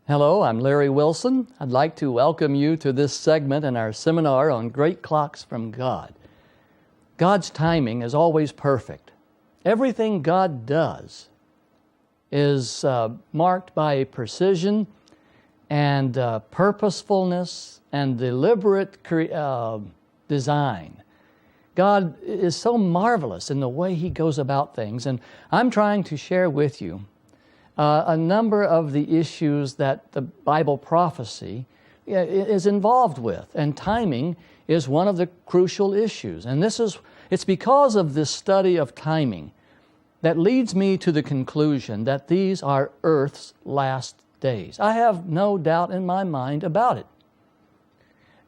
Hello, I'm Larry Wilson. I'd like to welcome you to this segment in our seminar on Great Clocks from God. God's timing is always perfect. Everything God does is marked by precision and purposefulness and deliberate design. God is so marvelous in the way He goes about things, and I'm trying to share with you a number of the issues that the Bible prophecy is involved with, and timing is one of the crucial issues. And it's because of this study of timing that leads me to the conclusion that these are Earth's last days. I have no doubt in my mind about it.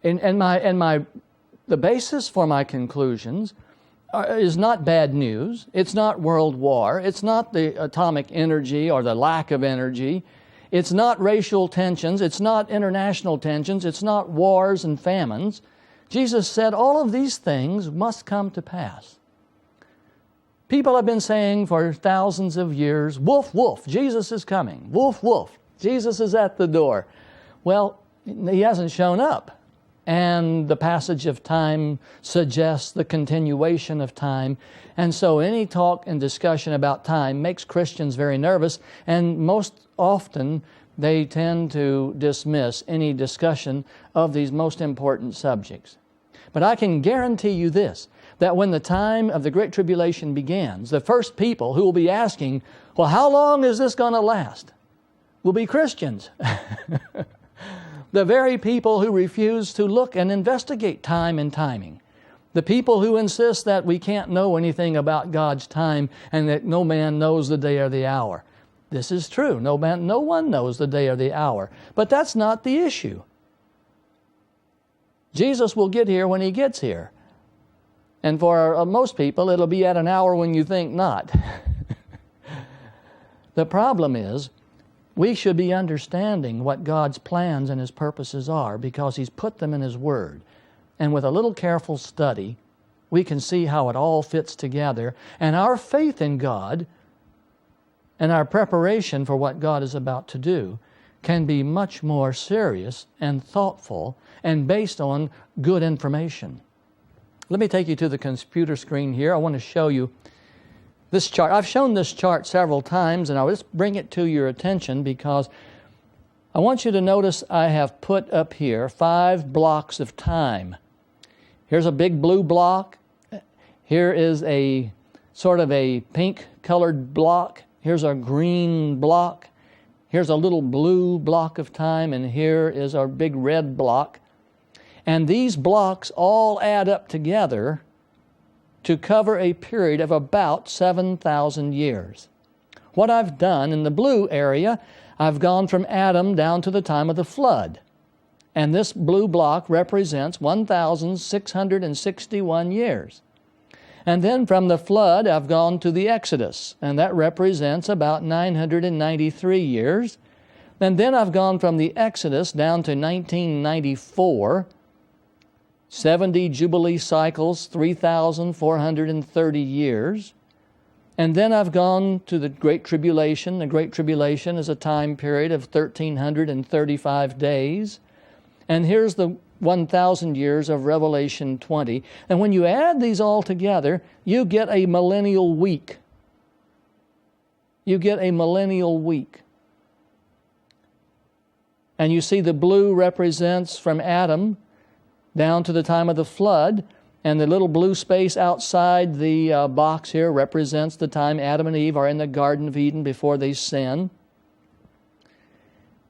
The basis for my conclusions is not bad news. It's not world war. It's not the atomic energy or the lack of energy. It's not racial tensions. It's not international tensions. It's not wars and famines. Jesus said all of these things must come to pass. People have been saying for thousands of years, "Wolf, wolf, Jesus is coming. Wolf, wolf, Jesus is at the door." Well, He hasn't shown up. And the passage of time suggests the continuation of time. And so any talk and discussion about time makes Christians very nervous, and most often they tend to dismiss any discussion of these most important subjects. But I can guarantee you this, that when the time of the Great Tribulation begins, the first people who will be asking, "Well, how long is this going to last?" will be Christians. The very people who refuse to look and investigate time and timing. The people who insist that we can't know anything about God's time and that no man knows the day or the hour. This is true. No one knows the day or the hour. But that's not the issue. Jesus will get here when He gets here. And for most people, it'll be at an hour when you think not. The problem is, we should be understanding what God's plans and His purposes are because He's put them in His Word. And with a little careful study, we can see how it all fits together. And our faith in God and our preparation for what God is about to do can be much more serious and thoughtful and based on good information. Let me take you to the computer screen here. I want to show you this chart. I've shown this chart several times, and I'll just bring it to your attention because I want you to notice I have put up here 5 blocks of time. Here's a big blue block. Here is a sort of a pink-colored block. Here's a green block. Here's a little blue block of time, and here is our big red block. And these blocks all add up together to cover a period of about 7,000 years. What I've done in the blue area, I've gone from Adam down to the time of the flood. And this blue block represents 1,661 years. And then from the flood, I've gone to the Exodus, and that represents about 993 years. And then I've gone from the Exodus down to 1994, 70 Jubilee cycles, 3,430 years. And then I've gone to the Great Tribulation. The Great Tribulation is a time period of 1,335 days. And here's the 1,000 years of Revelation 20. And when you add these all together, you get a millennial week. You get a millennial week. And you see the blue represents from Adam down to the time of the flood, and the little blue space outside the box here represents the time Adam and Eve are in the Garden of Eden before they sin.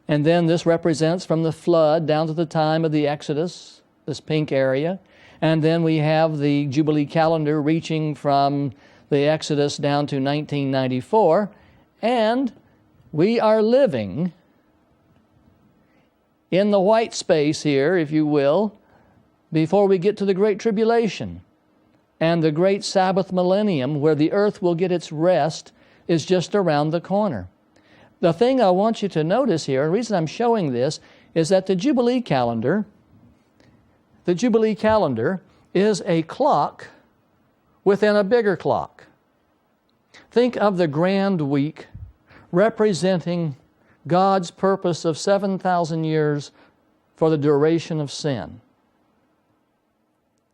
And then this represents from the flood down to the time of the Exodus, this pink area. And then we have the Jubilee calendar reaching from the Exodus down to 1994. And we are living in the white space here, if you will, before we get to the Great Tribulation. And the great Sabbath millennium, where the earth will get its rest, is just around the corner. The thing I want you to notice here, the reason I'm showing this, is that the Jubilee calendar is a clock within a bigger clock. Think of the Grand Week representing God's purpose of 7,000 years for the duration of sin.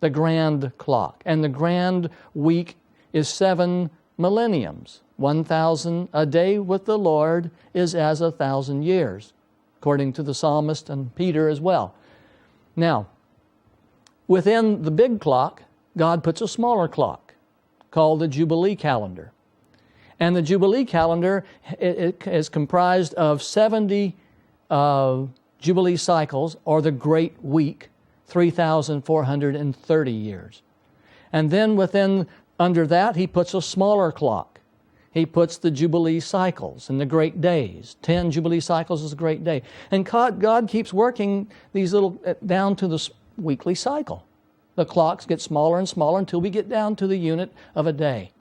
The grand clock. And the grand week is 7 millenniums. 1,000 a day with the Lord is as 1,000 years, according to the psalmist and Peter as well. Now, within the big clock, God puts a smaller clock called the Jubilee calendar. And the Jubilee calendar is comprised of 70 Jubilee cycles, or the Great Week, 3,430 years. And then under that, he puts a smaller clock. He puts the Jubilee cycles and the great days. 10 Jubilee cycles is a great day. And God keeps working these little down to the weekly cycle. The clocks get smaller and smaller until we get down to the unit of a day.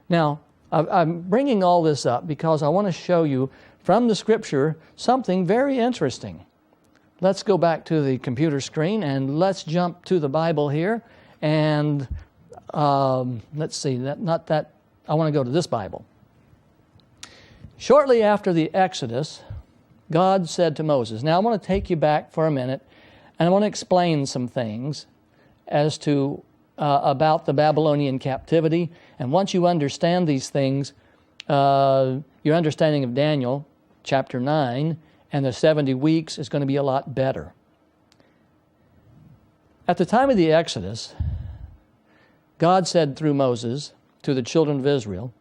Now, I'm bringing all this up because I want to show you from the Scripture something very interesting. Let's go back to the computer screen and let's jump to the Bible here. And let's see, I want to go to this Bible. Shortly after the Exodus, God said to Moses, now I want to take you back for a minute and I want to explain some things as to about the Babylonian captivity. And once you understand these things, your understanding of Daniel chapter 9 and the 70 weeks is going to be a lot better. At the time of the Exodus, God said through Moses to the children of Israel,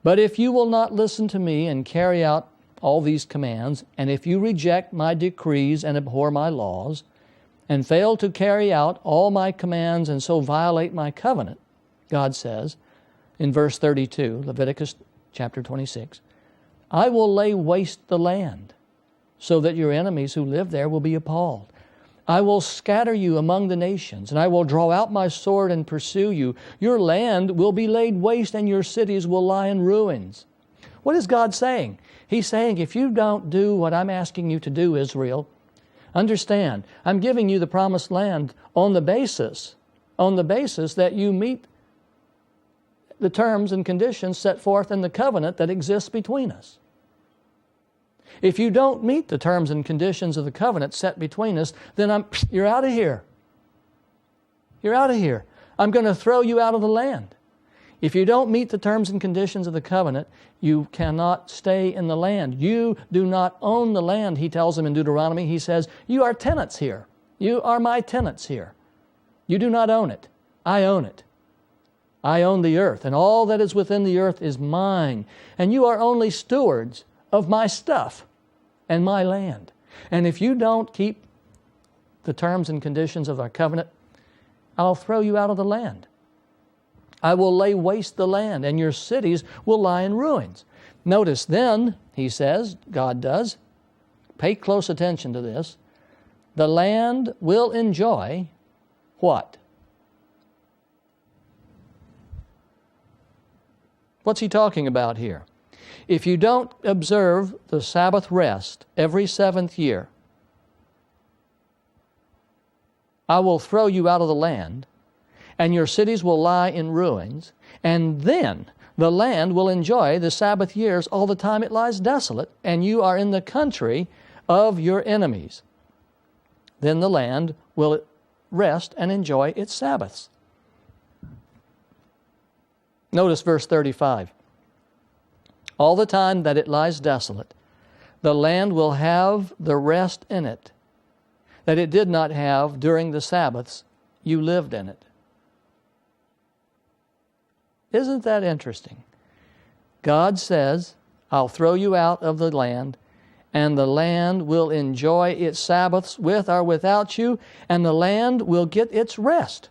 but if you will not listen to me and carry out all these commands, and if you reject my decrees and abhor my laws, and fail to carry out all my commands and so violate my covenant, God says in verse 32, Leviticus chapter 26, I will lay waste the land so that your enemies who live there will be appalled. I will scatter you among the nations, and I will draw out my sword and pursue you. Your land will be laid waste, and your cities will lie in ruins. What is God saying? He's saying, if you don't do what I'm asking you to do, Israel, understand, I'm giving you the promised land on the basis that you meet the terms and conditions set forth in the covenant that exists between us. If you don't meet the terms and conditions of the covenant set between us, then you're out of here. You're out of here. I'm going to throw you out of the land. If you don't meet the terms and conditions of the covenant, you cannot stay in the land. You do not own the land, he tells them in Deuteronomy. He says, you are tenants here. You are my tenants here. You do not own it. I own it. I own the earth, and all that is within the earth is mine. And you are only stewards of my stuff and my land. And if you don't keep the terms and conditions of our covenant, I'll throw you out of the land. I will lay waste the land, and your cities will lie in ruins. Notice then, he says, God does, pay close attention to this, the land will enjoy what? What's he talking about here? If you don't observe the Sabbath rest every 7th year, I will throw you out of the land, and your cities will lie in ruins, and then the land will enjoy the Sabbath years all the time it lies desolate, and you are in the country of your enemies. Then the land will rest and enjoy its Sabbaths. Notice verse 35. All the time that it lies desolate, the land will have the rest in it that it did not have during the Sabbaths you lived in it. Isn't that interesting? God says, I'll throw you out of the land, and the land will enjoy its Sabbaths with or without you, and the land will get its rest.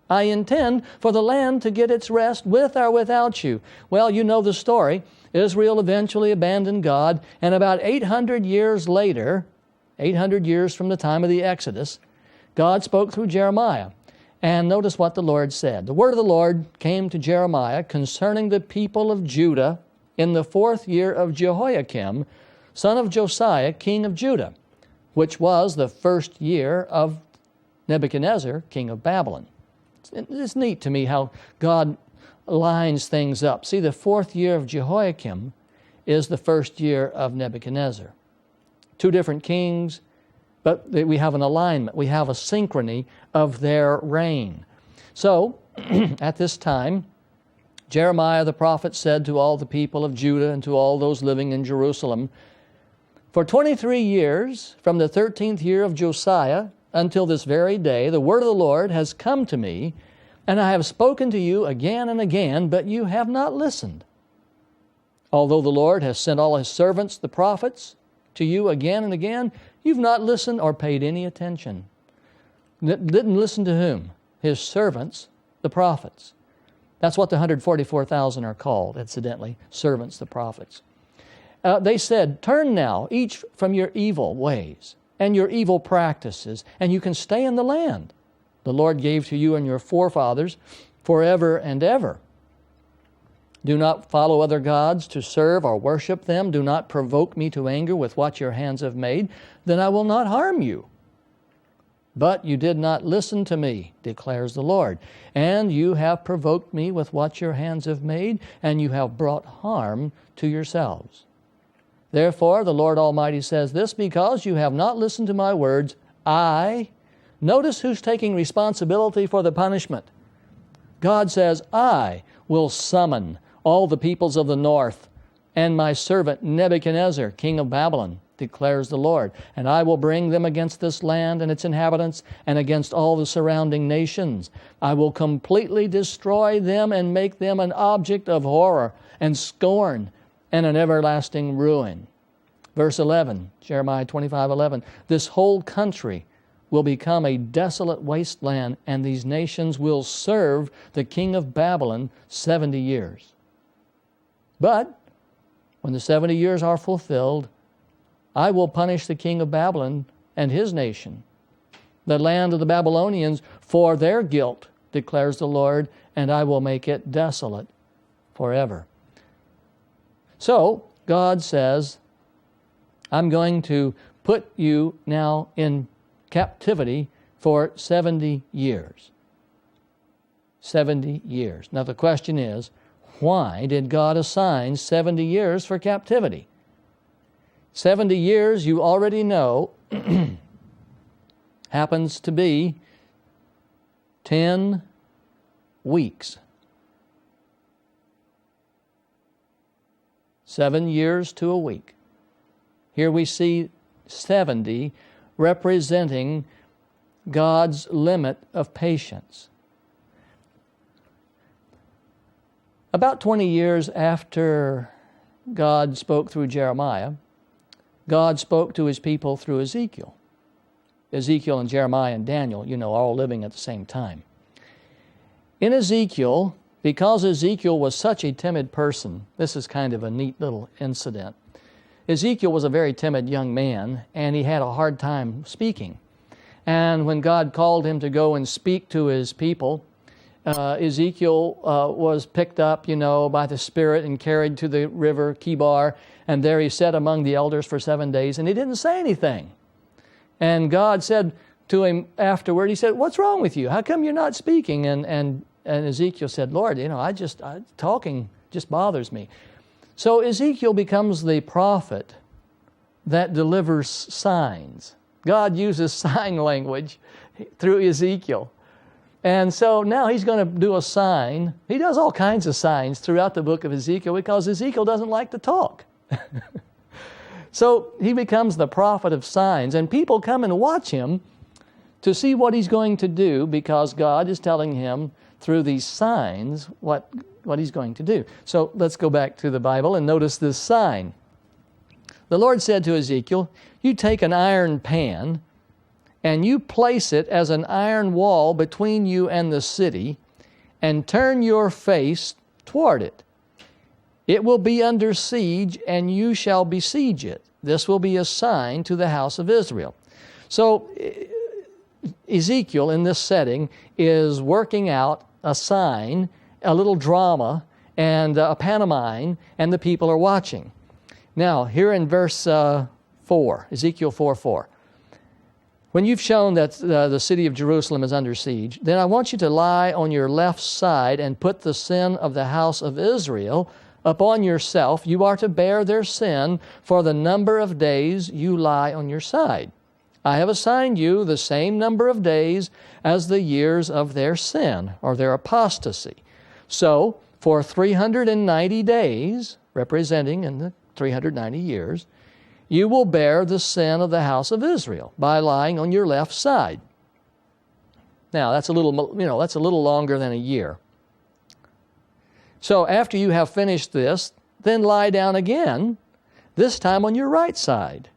I intend for the land to get its rest with or without you. Well, you know the story. Israel eventually abandoned God, and about 800 years later, 800 years from the time of the Exodus, God spoke through Jeremiah. And notice what the Lord said. The word of the Lord came to Jeremiah concerning the people of Judah in the 4th year of Jehoiakim, son of Josiah, king of Judah, which was the 1st year of Nebuchadnezzar, king of Babylon. It's neat to me how God lines things up. See, the 4th year of Jehoiakim is the 1st year of Nebuchadnezzar. two different kings, but we have an alignment. We have a synchrony of their reign. So, at this time, Jeremiah the prophet said to all the people of Judah and to all those living in Jerusalem, "For 23 years, from the 13th year of Josiah until this very day, the word of the Lord has come to me, and I have spoken to you again and again, but you have not listened. Although the Lord has sent all His servants, the prophets, to you again and again, you've not listened or paid any attention." Didn't listen to whom? His servants, the prophets. That's what the 144,000 are called, incidentally, servants, the prophets. They said, "Turn now, each from your evil ways and your evil practices, and you can stay in the land the Lord gave to you and your forefathers forever and ever. Do not follow other gods to serve or worship them. Do not provoke me to anger with what your hands have made. Then I will not harm you. But you did not listen to me, declares the Lord. And you have provoked me with what your hands have made, and you have brought harm to yourselves. Therefore, the Lord Almighty says this, because you have not listened to my words, notice who's taking responsibility for the punishment. God says, I will summon all the peoples of the north, and my servant Nebuchadnezzar, king of Babylon, declares the Lord. And I will bring them against this land and its inhabitants, and against all the surrounding nations. I will completely destroy them and make them an object of horror and scorn and an everlasting ruin. Verse 11, Jeremiah 25:11. This whole country will become a desolate wasteland, and these nations will serve the king of Babylon 70 years. But when the 70 years are fulfilled, I will punish the king of Babylon and his nation, the land of the Babylonians, for their guilt, declares the Lord, and I will make it desolate forever. So, God says, I'm going to put you now in captivity for 70 years. 70 years. Now the question is, why did God assign 70 years for captivity? 70 years, you already know, happens to be 10 weeks. 7 years to a week. Here we see 70 representing God's limit of patience. About 20 years after God spoke through Jeremiah, God spoke to His people through Ezekiel. Ezekiel and Jeremiah and Daniel, are all living at the same time. In Ezekiel, because Ezekiel was such a timid person, this is kind of a neat little incident. Ezekiel was a very timid young man, and he had a hard time speaking. And when God called him to go and speak to His people, Ezekiel was picked up, by the Spirit and carried to the river Kibar, and there he sat among the elders for 7 days, and he didn't say anything. And God said to him afterward, He said, "What's wrong with you? How come you're not speaking?" And Ezekiel said, "Lord, talking just bothers me." So Ezekiel becomes the prophet that delivers signs. God uses sign language through Ezekiel. And so now he's going to do a sign. He does all kinds of signs throughout the book of Ezekiel because Ezekiel doesn't like to talk. So he becomes the prophet of signs, and people come and watch him to see what he's going to do because God is telling him through these signs what He's going to do. So let's go back to the Bible and notice this sign. The Lord said to Ezekiel, "You take an iron pan, and you place it as an iron wall between you and the city, and turn your face toward it. It will be under siege, and you shall besiege it. This will be a sign to the house of Israel." So Ezekiel, in this setting, is working out a sign, a little drama, and a pantomime, and the people are watching. Now, here in verse 4, Ezekiel 4:4. When you've shown that the city of Jerusalem is under siege, then I want you to lie on your left side and put the sin of the house of Israel upon yourself. You are to bear their sin for the number of days you lie on your side. I have assigned you the same number of days as the years of their sin, or their apostasy. So, for 390 days, representing in the 390 years, you will bear the sin of the house of Israel by lying on your left side. Now, that's a little longer than a year. So after you have finished this, then lie down again, this time on your right side,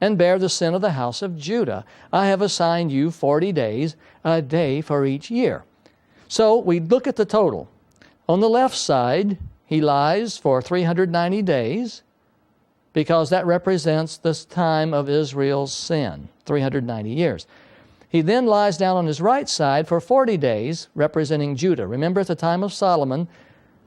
and bear the sin of the house of Judah. I have assigned you 40 days, a day for each year. So we look at the total. On the left side, he lies for 390 days, because that represents the time of Israel's sin, 390 years. He then lies down on his right side for 40 days, representing Judah. Remember, at the time of Solomon,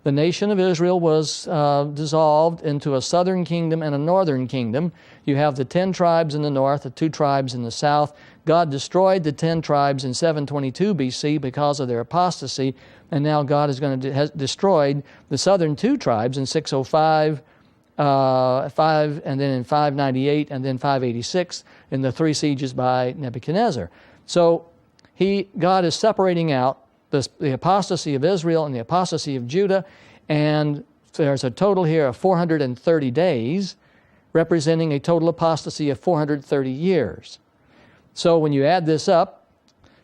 the nation of Israel was dissolved into a southern kingdom and a northern kingdom. You have the 10 tribes in the north, the 2 tribes in the south. God destroyed the 10 tribes in 722 BC because of their apostasy, and now God is going to has destroyed the southern 2 tribes in 605, 5, and then in 598, and then 586 in the 3 sieges by Nebuchadnezzar. So God is separating out the apostasy of Israel and the apostasy of Judah, and there's a total here of 430 days, representing a total apostasy of 430 years. So when you add this up,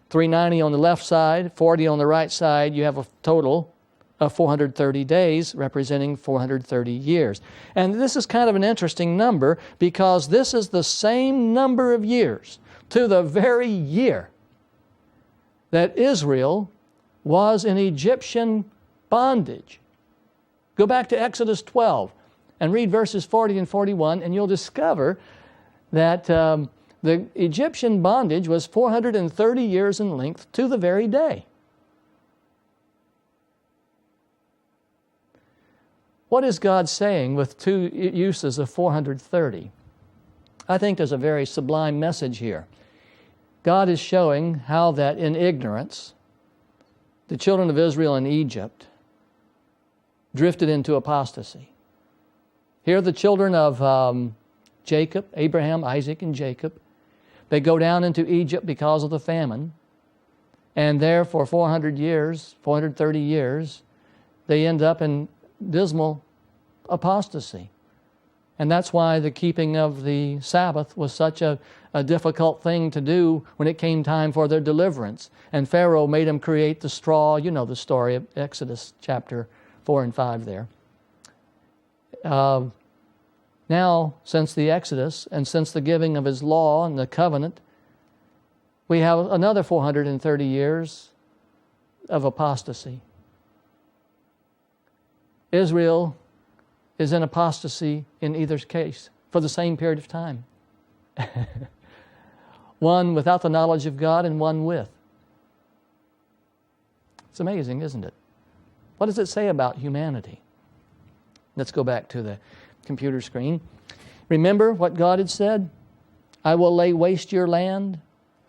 390 on the left side, 40 on the right side, you have a total of 430 days, representing 430 years. And this is kind of an interesting number, because this is the same number of years to the very year that Israel was in Egyptian bondage. Go back to Exodus 12 and read verses 40 and 41, and you'll discover that the Egyptian bondage was 430 years in length to the very day. What is God saying with 2 uses of 430? I think there's a very sublime message here. God is showing how that in ignorance, the children of Israel in Egypt drifted into apostasy. Here are the children of Jacob, Abraham, Isaac, and Jacob. They go down into Egypt because of the famine. And there for 430 years, they end up in dismal apostasy. And that's why the keeping of the Sabbath was such a difficult thing to do when it came time for their deliverance. And Pharaoh made them create the straw. You know the story of Exodus chapter 4 and 5 there. Now, since the Exodus and since the giving of His law and the covenant, we have another 430 years of apostasy. Israel is in apostasy in either case for the same period of time. One without the knowledge of God and one with. It's amazing, isn't it? What does it say about humanity? Let's go back to the computer screen. Remember what God had said? I will lay waste your land,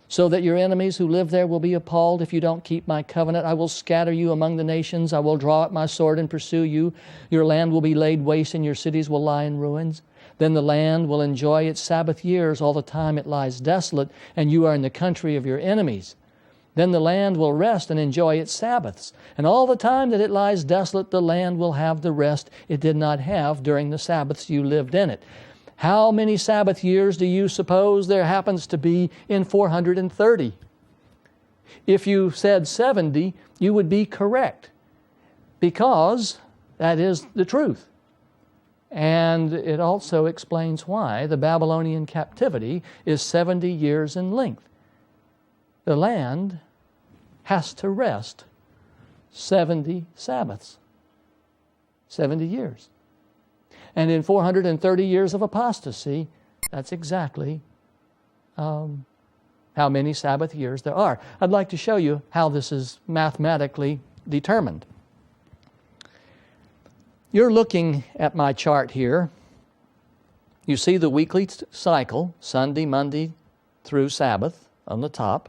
so that your enemies who live there will be appalled if you don't keep my covenant. I will scatter you among the nations. I will draw out my sword and pursue you. Your land will be laid waste and your cities will lie in ruins. Then the land will enjoy its Sabbath years all the time it lies desolate, and you are in the country of your enemies. Then the land will rest and enjoy its Sabbaths. And all the time that it lies desolate, the land will have the rest it did not have during the Sabbaths you lived in it. How many Sabbath years do you suppose there happens to be in 430? If you said 70, you would be correct, because that is the truth. And it also explains why the Babylonian captivity is 70 years in length. The land has to rest 70 Sabbaths, 70 years. And in 430 years of apostasy, that's exactly how many Sabbath years there are. I'd like to show you how this is mathematically determined. You're looking at my chart here. You see the weekly cycle, Sunday, Monday through Sabbath on the top.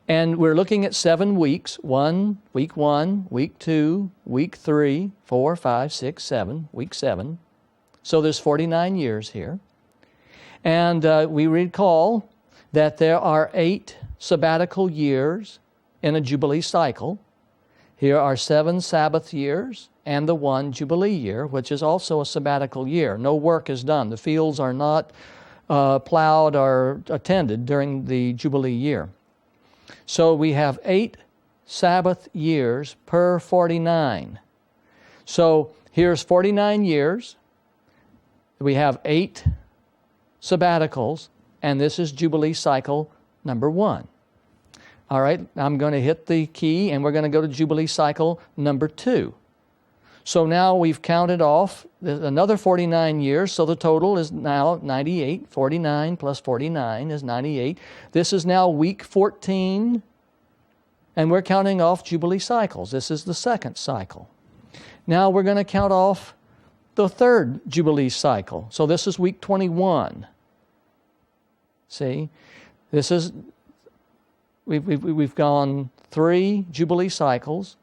And we're looking at 7 weeks. Week 1, week 2, week 3, 4, 5, 6, 7, week 7. So there's 49 years here. And we recall that there are 8 sabbatical years in a Jubilee cycle. Here are 7 Sabbath years and the 1 Jubilee year, which is also a sabbatical year. No work is done. The fields are not plowed or attended during the Jubilee year. So we have 8 Sabbath years per 49. So here's 49 years. We have 8 sabbaticals, and this is Jubilee cycle number 1. All right, I'm going to hit the key, and we're going to go to Jubilee cycle number 2. So now we've counted off another 49 years, so the total is now 98. 49 plus 49 is 98. This is now week 14, and we're counting off Jubilee cycles. This is the second cycle. Now we're going to count off the third Jubilee cycle. So this is week 21. See, this is, we've gone 3 Jubilee cycles.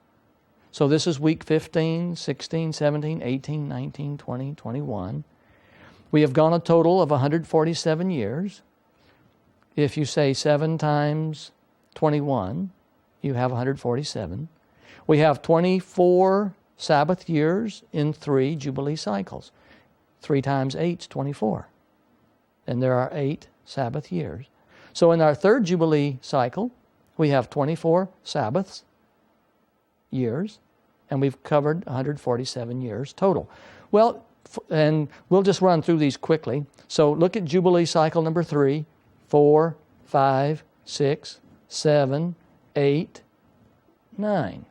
So this is week 15, 16, 17, 18, 19, 20, 21. We have gone a total of 147 years. If you say 7 times 21, you have 147. We have 24 Sabbath years in 3 Jubilee cycles. 3 times 8 is 24. And there are 8 Sabbath years. So in our third Jubilee cycle, we have 24 Sabbaths years, and we've covered 147 years total. Well, and we'll just run through these quickly. So look at Jubilee cycle number 3, 4, 5, 6, 7, 8, 9.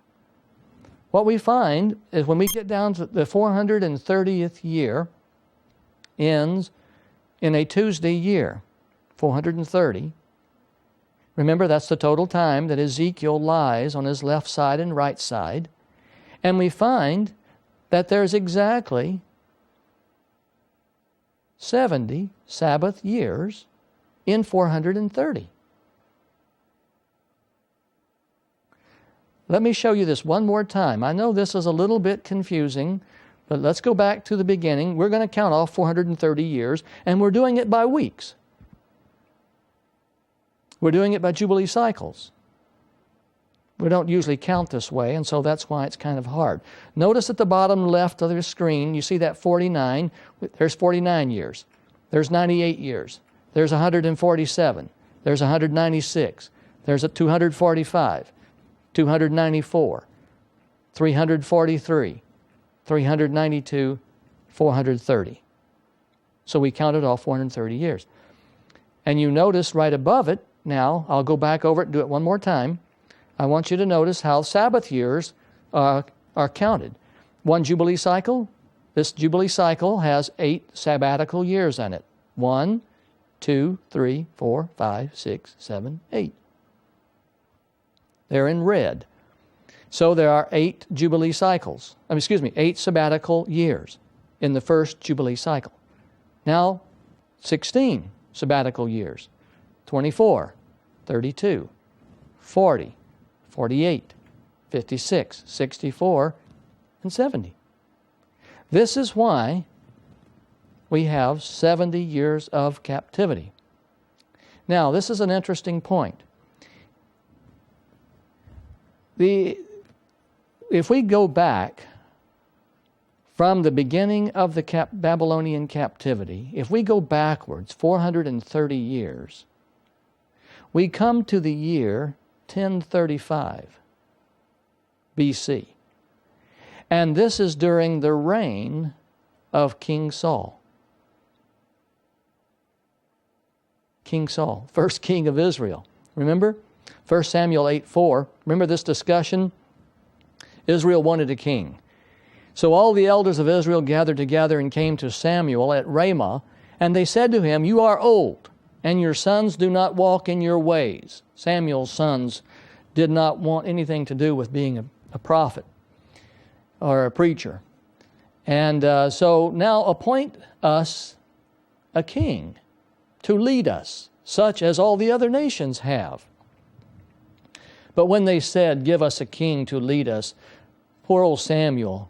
What we find is when we get down to the 430th year, ends in a Tuesday year, 430. Remember, that's the total time that Ezekiel lies on his left side and right side. And we find that there's exactly 70 Sabbath years in 430. Let me show you this one more time. I know this is a little bit confusing, but let's go back to the beginning. We're going to count off 430 years, and we're doing it by weeks. We're doing it by Jubilee cycles. We don't usually count this way, and so that's why it's kind of hard. Notice at the bottom left of the screen, you see that 49. There's 49 years. There's 98 years. There's 147. There's 196. There's a 245. 294. 343. 392. 430. So we counted off 430 years. And you notice right above it, now, I'll go back over it and do it one more time. I want you to notice how Sabbath years are counted. One Jubilee cycle, this Jubilee cycle has 8 sabbatical years in it. 1, 2, 3, 4, 5, 6, 7, 8. They're in red. So there are 8 Jubilee cycles. 8 sabbatical years in the first Jubilee cycle. Now, 16 sabbatical years. 24, 32, 40, 48, 56, 64, and 70. This is why we have 70 years of captivity. Now, this is an interesting point. If we go back from the beginning of the Babylonian captivity, if we go backwards 430 years, we come to the year 1035 BC. And this is during the reign of King Saul. King Saul, first king of Israel. Remember? 1 Samuel 8:4. Remember this discussion? Israel wanted a king. So all the elders of Israel gathered together and came to Samuel at Ramah, and they said to him, "You are old, and your sons do not walk in your ways." Samuel's sons did not want anything to do with being a prophet or a preacher. And so now appoint us a king to lead us, such as all the other nations have. But when they said, "Give us a king to lead us," poor old Samuel,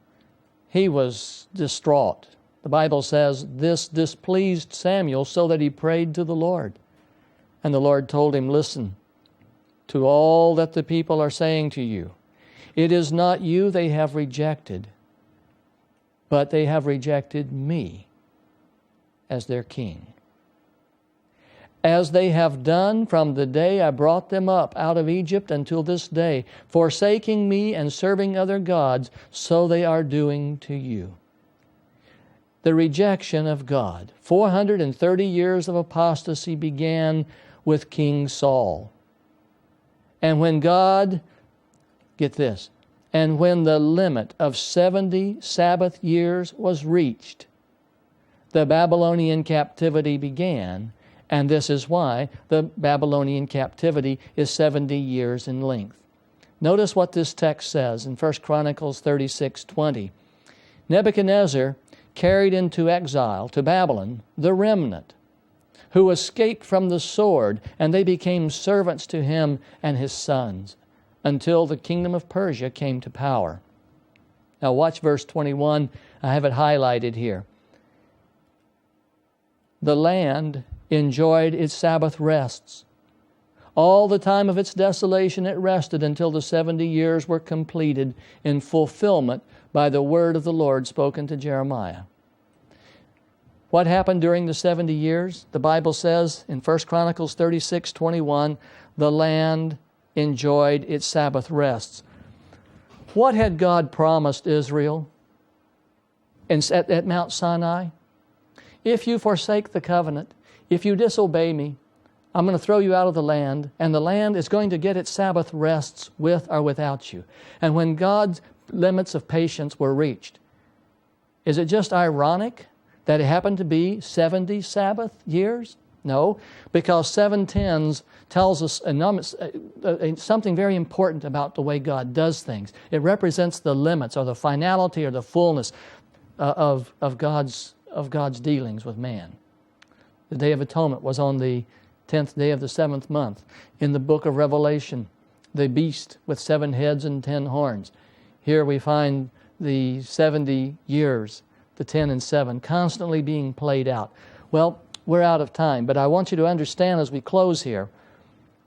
he was distraught. The Bible says this displeased Samuel so that he prayed to the Lord. And the Lord told him, "Listen to all that the people are saying to you. It is not you they have rejected, but they have rejected me as their king, as they have done from the day I brought them up out of Egypt until this day, forsaking me and serving other gods, so they are doing to you." The rejection of God. 430 years of apostasy began with King Saul. And when God, get this, and when the limit of 70 Sabbath years was reached, the Babylonian captivity began, and this is why the Babylonian captivity is 70 years in length. Notice what this text says in 1 Chronicles 36:20. Nebuchadnezzar carried into exile to Babylon the remnant who escaped from the sword, and they became servants to him and his sons until the kingdom of Persia came to power. Now watch verse 21. I have it highlighted here. The land enjoyed its Sabbath rests. All the time of its desolation it rested until the 70 years were completed in fulfillment by the word of the Lord spoken to Jeremiah. What happened during the 70 years? The Bible says in 1 Chronicles 36:21, the land enjoyed its Sabbath rests. What had God promised Israel at Mount Sinai? If you forsake the covenant, if you disobey me, I'm going to throw you out of the land, and the land is going to get its Sabbath rests with or without you. And when God's limits of patience were reached, is it just ironic that it happened to be 70 Sabbath years? No, because 7/10 tells us something very important about the way God does things. It represents the limits or the finality or the fullness of God's dealings with man. The Day of Atonement was on the 10th day of the 7th month. In the book of Revelation, the beast with 7 heads and 10 horns. Here we find the 70 years, the 10 and 7, constantly being played out. Well, we're out of time, but I want you to understand as we close here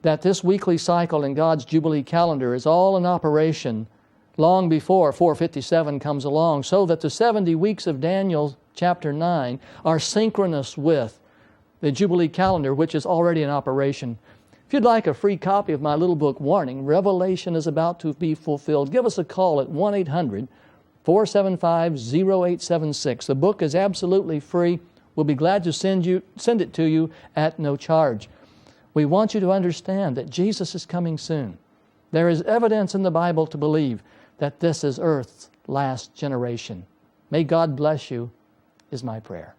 that this weekly cycle in God's Jubilee calendar is all in operation long before 457 comes along, so that the 70 weeks of Daniel chapter 9 are synchronous with the Jubilee calendar, which is already in operation. If you'd like a free copy of my little book, Warning, Revelation is About to Be Fulfilled, give us a call at 1-800-475-0876. The book is absolutely free. We'll be glad to send it to you at no charge. We want you to understand that Jesus is coming soon. There is evidence in the Bible to believe that this is Earth's last generation. May God bless you, is my prayer.